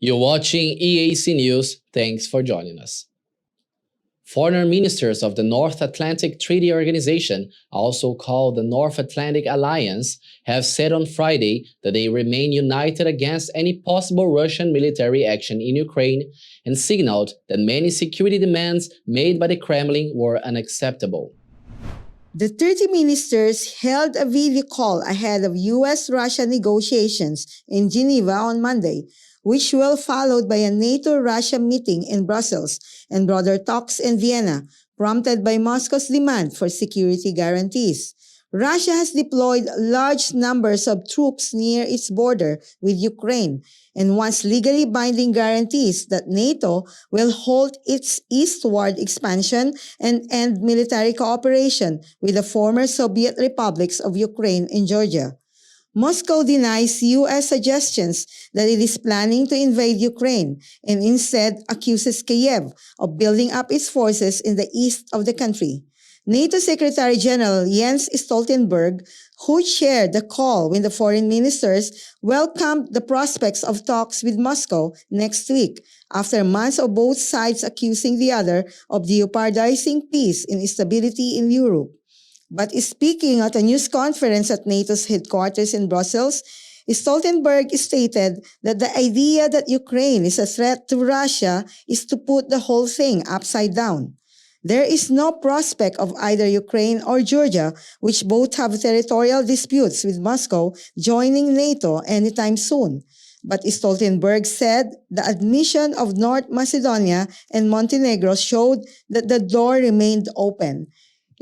You're watching EAC News. Thanks for joining us. Foreign ministers of the North Atlantic Treaty Organization, also called the North Atlantic Alliance, have said on Friday that they remain united against any possible Russian military action in Ukraine and signaled that many security demands made by the Kremlin were unacceptable. The 30 ministers held a video call ahead of U.S. Russia negotiations in Geneva on Monday, which were followed by a NATO-Russia meeting in Brussels and broader talks in Vienna, prompted by Moscow's demand for security guarantees. Russia has deployed large numbers of troops near its border with Ukraine and wants legally binding guarantees that NATO will halt its eastward expansion and end military cooperation with the former Soviet republics of Ukraine and Georgia. Moscow denies U.S. suggestions that it is planning to invade Ukraine and instead accuses Kiev of building up its forces in the east of the country. NATO Secretary General Jens Stoltenberg, who chaired the call when the foreign ministers welcomed the prospects of talks with Moscow next week, after months of both sides accusing the other of jeopardizing peace and stability in Europe. But speaking at a news conference at NATO's headquarters in Brussels, Stoltenberg stated that the idea that Ukraine is a threat to Russia is to put the whole thing upside down. There is no prospect of either Ukraine or Georgia, which both have territorial disputes with Moscow, joining NATO anytime soon. But Stoltenberg said the admission of North Macedonia and Montenegro showed that the door remained open.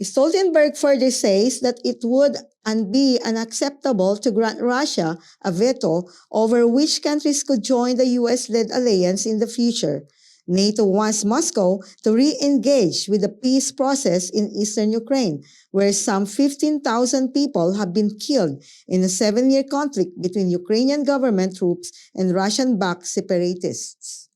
Stoltenberg further says that it would be unacceptable to grant Russia a veto over which countries could join the U.S.-led alliance in the future. NATO wants Moscow to re-engage with the peace process in eastern Ukraine, where some 15,000 people have been killed in a 7-year conflict between Ukrainian government troops and Russian-backed separatists.